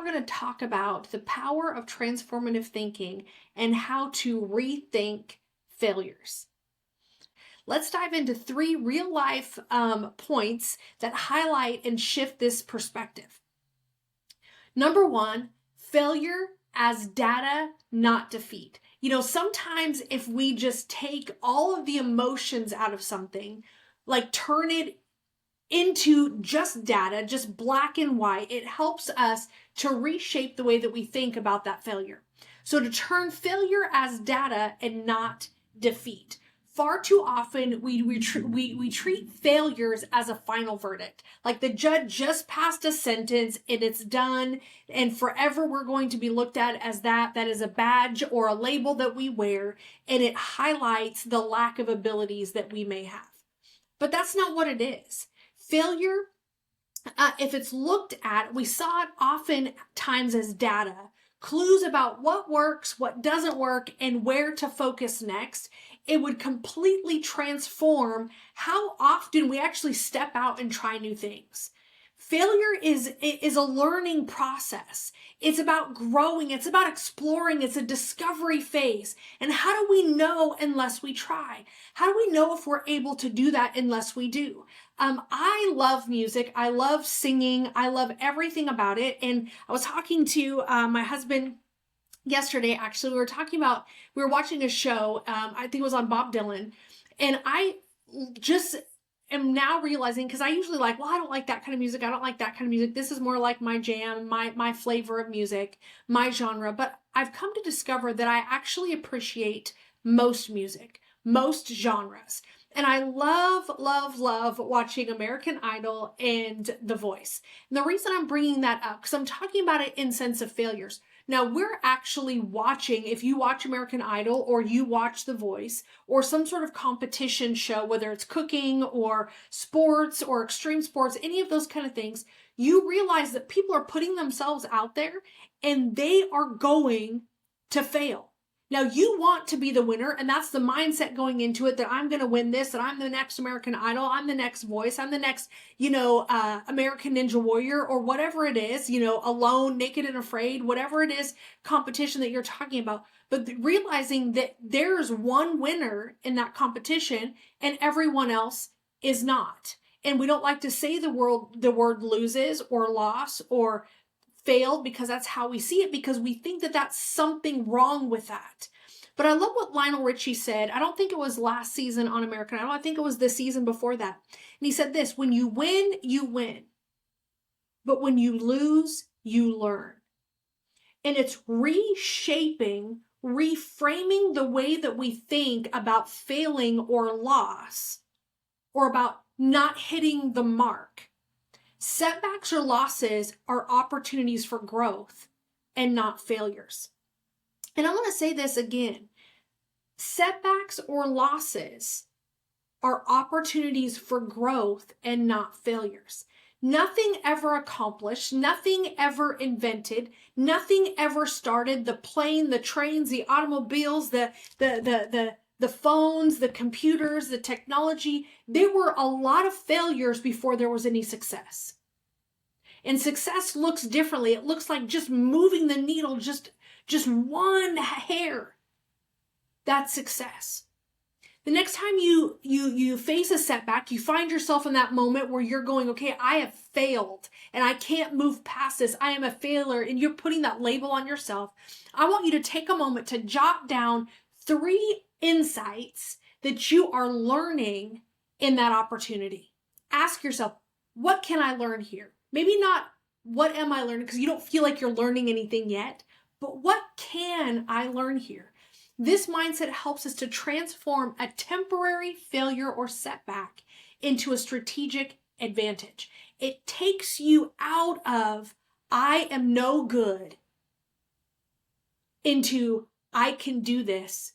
we're going to talk about the power of transformative thinking and how to rethink failures. Let's dive into 3 real life points that highlight and shift this perspective. Number 1, failure as data, not defeat. Sometimes if we just take all of the emotions out of something, like turn it into just data, just black and white, it helps us to reshape the way that we think about that failure. So to turn failure as data and not defeat. Far too often we treat failures as a final verdict. Like the judge just passed a sentence and it's done, and forever we're going to be looked at as that is a badge or a label that we wear, and it highlights the lack of abilities that we may have. But that's not what it is. Failure, if it's looked at, we saw it oftentimes as data, clues about what works, what doesn't work, and where to focus next. It would completely transform how often we actually step out and try new things. Failure is a learning process. It's about growing. It's about exploring. It's a discovery phase. And how do we know unless we try? How do we know if we're able to do that unless we do? I love music. I love singing. I love everything about it. And I was talking to my husband yesterday. Actually, we were watching a show. I think it was on Bob Dylan. And I just am now realizing, because I usually I don't like that kind of music. I don't like that kind of music. This is more like my jam, my flavor of music, my genre. But I've come to discover that I actually appreciate most music, most genres. And I love, love, love watching American Idol and The Voice. And the reason I'm bringing that up, because I'm talking about it in sense of failures. Now, we're actually watching, if you watch American Idol or you watch The Voice or some sort of competition show, whether it's cooking or sports or extreme sports, any of those kind of things, you realize that people are putting themselves out there and they are going to fail. Now, you want to be the winner, and that's the mindset going into it, that I'm going to win this, that I'm the next American Idol, I'm the next Voice, I'm the next, American Ninja Warrior, or whatever it is, Alone, Naked and Afraid, whatever it is, competition that you're talking about. But realizing that there's one winner in that competition and everyone else is not. And we don't like to say the word loses or loss or failed, because that's how we see it, because we think that that's something wrong with that. But I love what Lionel Richie said. I don't think it was last season on American Idol. I think it was the season before that. And he said this: when you win, you win. But when you lose, you learn. And it's reshaping, reframing the way that we think about failing or loss, or about not hitting the mark. Setbacks or losses are opportunities for growth and not failures. And I want to say this again. Setbacks or losses are opportunities for growth and not failures. Nothing ever accomplished, nothing ever invented, nothing ever started. The plane, the trains, the automobiles, the phones, the computers, the technology, there were a lot of failures before there was any success. And success looks differently. It looks like just moving the needle, just one hair. That's success. The next time you face a setback, you find yourself in that moment where you're going, okay, I have failed and I can't move past this. I am a failure, and you're putting that label on yourself. I want you to take a moment to jot down 3 insights that you are learning in that opportunity. Ask yourself, what can I learn here? Maybe not what am I learning, because you don't feel like you're learning anything yet, but what can I learn here? This mindset helps us to transform a temporary failure or setback into a strategic advantage. It takes you out of I am no good into I can do this.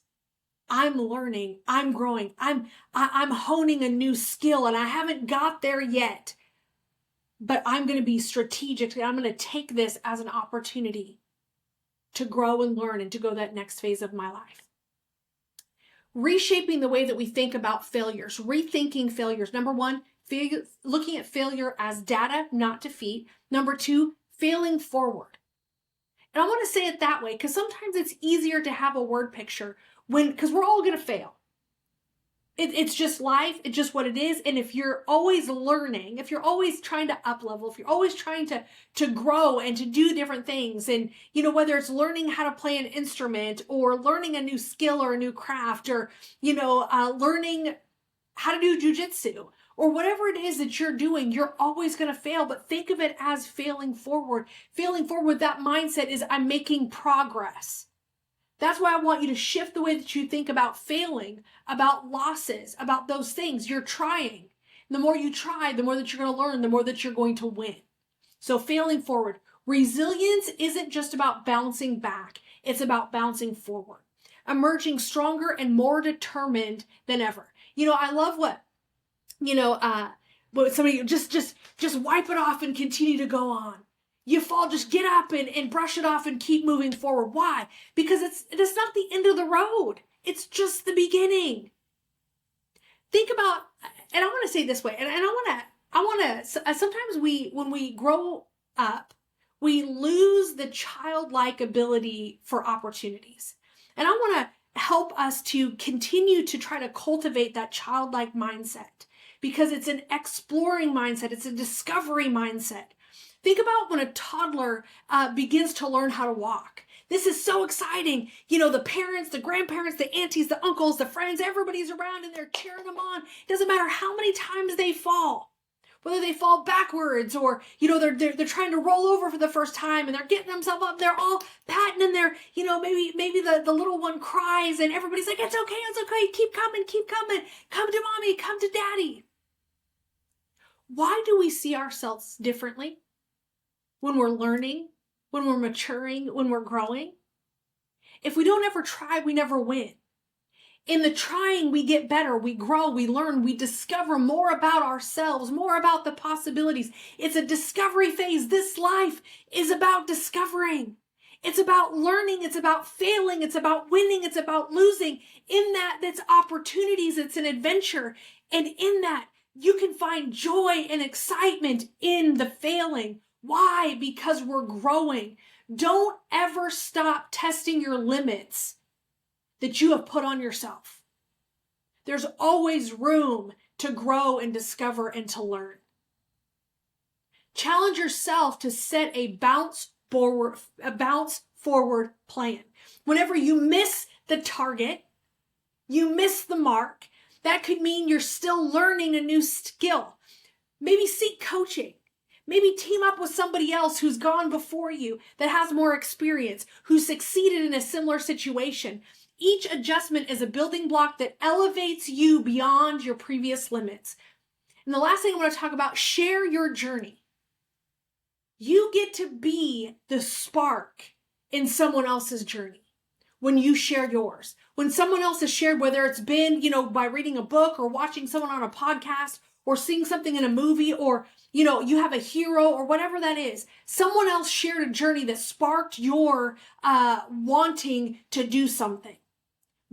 I'm learning, I'm growing, I'm honing a new skill, and I haven't got there yet, but I'm going to be strategic, and I'm going to take this as an opportunity to grow and learn and to go that next phase of my life. Reshaping the way that we think about failures, rethinking failures. Number 1, looking at failure as data, not defeat. Number 2, failing forward. And I want to say it that way because sometimes it's easier to have a word picture because we're all going to fail. It's just life. It's just what it is. And if you're always learning, if you're always trying to up level, if you're always trying to grow and to do different things, and, whether it's learning how to play an instrument or learning a new skill or a new craft, or, learning how to do jujitsu or whatever it is that you're doing, you're always going to fail. But think of it as failing forward. Failing forward, that mindset is I'm making progress. That's why I want you to shift the way that you think about failing, about losses, about those things. You're trying. And the more you try, the more that you're going to learn, the more that you're going to win. So failing forward. Resilience isn't just about bouncing back. It's about bouncing forward. Emerging stronger and more determined than ever. I love what somebody just wipe it off and continue to go on. You fall, just get up and brush it off and keep moving forward. Why? Because it's not the end of the road. It's just the beginning. Think about, and I want to say it this way, and I want to, sometimes when we grow up, we lose the childlike ability for opportunities. And I want to help us to continue to try to cultivate that childlike mindset because it's an exploring mindset. It's a discovery mindset. Think about when a toddler begins to learn how to walk. This is so exciting. The parents, the grandparents, the aunties, the uncles, the friends, everybody's around and they're cheering them on. It doesn't matter how many times they fall, whether they fall backwards or, they're trying to roll over for the first time and they're getting themselves up. They're all patting in there. Maybe the little one cries and everybody's like, it's okay. Keep coming. Come to mommy, come to daddy. Why do we see ourselves differently? When we're learning, when we're maturing, when we're growing. If we don't ever try, we never win. In the trying, we get better, we grow, we learn, we discover more about ourselves, more about the possibilities. It's a discovery phase. This life is about discovering. It's about learning. It's about failing. It's about winning. It's about losing. In that, that's opportunities. It's an adventure. And in that, you can find joy and excitement in the failing. Why? Because we're growing. Don't ever stop testing your limits that you have put on yourself. There's always room to grow and discover and to learn. Challenge yourself to set a bounce forward plan. Whenever you miss the target, you miss the mark, that could mean you're still learning a new skill. Maybe seek coaching. Maybe team up with somebody else who's gone before you, that has more experience, who succeeded in a similar situation. Each adjustment is a building block that elevates you beyond your previous limits. And the last thing I want to talk about, share your journey. You get to be the spark in someone else's journey when you share yours. When someone else has shared, whether it's been, by reading a book or watching someone on a podcast or seeing something in a movie, or, you have a hero or whatever that is. Someone else shared a journey that sparked your wanting to do something.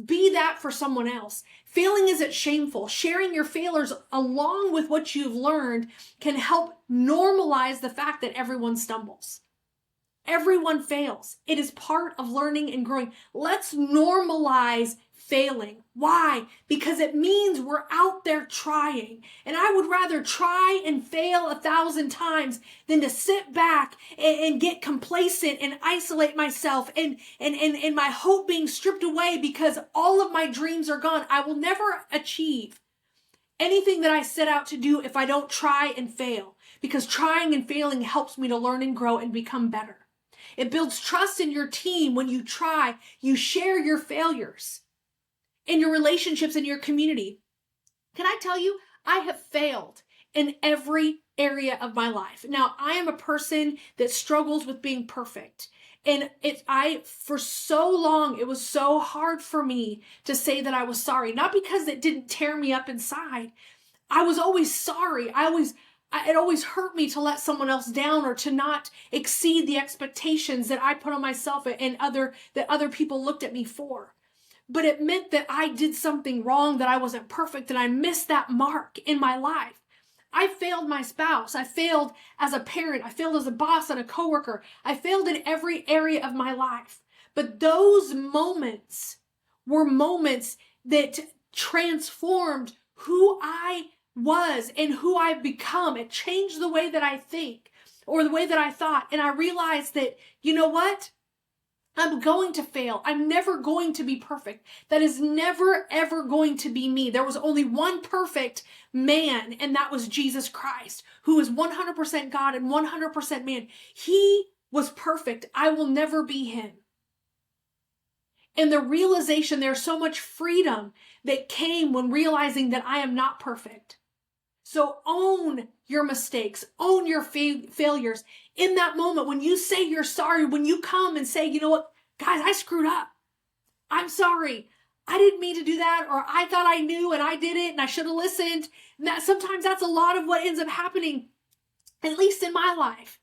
Be that for someone else. Failing isn't shameful. Sharing your failures along with what you've learned can help normalize the fact that everyone stumbles. Everyone fails. It is part of learning and growing. Let's normalize failing. Why? Because it means we're out there trying. And I would rather try and fail 1,000 times than to sit back and get complacent and isolate myself and my hope being stripped away because all of my dreams are gone. I will never achieve anything that I set out to do if I don't try and fail, because trying and failing helps me to learn and grow and become better. It builds trust in your team when you try, you share your failures in your relationships, in your community. Can I tell you, I have failed in every area of my life. Now, I am a person that struggles with being perfect. And for so long, it was so hard for me to say that I was sorry. Not because it didn't tear me up inside. I was always sorry. It always hurt me to let someone else down or to not exceed the expectations that I put on myself and that other people looked at me for. But it meant that I did something wrong, that I wasn't perfect, that I missed that mark in my life. I failed my spouse. I failed as a parent. I failed as a boss and a coworker. I failed in every area of my life. But those moments were moments that transformed who I was and who I've become. It changed the way that I think or the way that I thought. And I realized that, you know what? I'm going to fail. I'm never going to be perfect. That is never, ever going to be me. There was only one perfect man, and that was Jesus Christ, who is 100% God and 100% man. He was perfect. I will never be him. And the realization, there's so much freedom that came when realizing that I am not perfect. So own your mistakes, own your failures. In that moment, when you say you're sorry, when you come and say, you know what, guys, I screwed up. I'm sorry. I didn't mean to do that, or I thought I knew and I did it and I should have listened. And sometimes that's a lot of what ends up happening, at least in my life.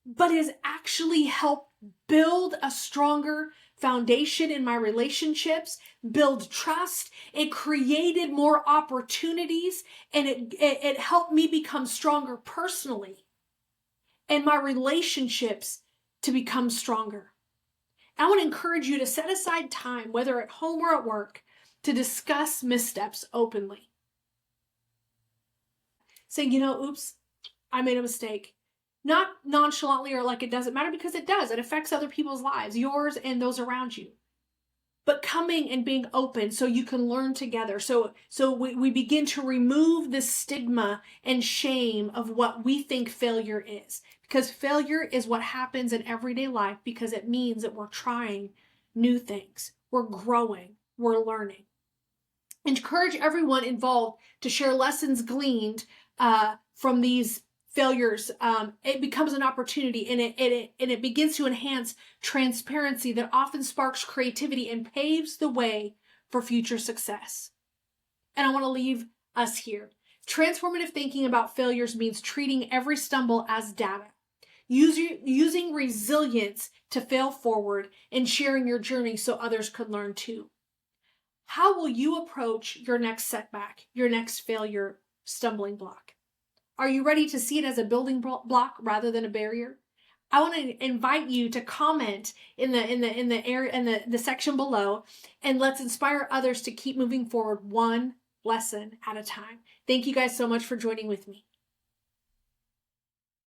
But it has actually helped build a stronger foundation in my relationships, build trust. It created more opportunities, and it helped me become stronger personally and my relationships to become stronger. I want to encourage you to set aside time, whether at home or at work, to discuss missteps openly. Saying, you know, oops, I made a mistake. Not nonchalantly or like it doesn't matter, because it does. It affects other people's lives, yours and those around you. But coming and being open so you can learn together. So we begin to remove the stigma and shame of what we think failure is. Because failure is what happens in everyday life, because it means that we're trying new things. We're growing. We're learning. Encourage everyone involved to share lessons gleaned from these failures. It becomes an opportunity, and it begins to enhance transparency that often sparks creativity and paves the way for future success. And I want to leave us here. Transformative thinking about failures means treating every stumble as data, using resilience to fail forward, and sharing your journey so others could learn too. How will you approach your next setback, your next failure, stumbling block? Are you ready to see it as a building block rather than a barrier? I want to invite you to comment in the section below, and let's inspire others to keep moving forward one lesson at a time. Thank you guys so much for joining with me.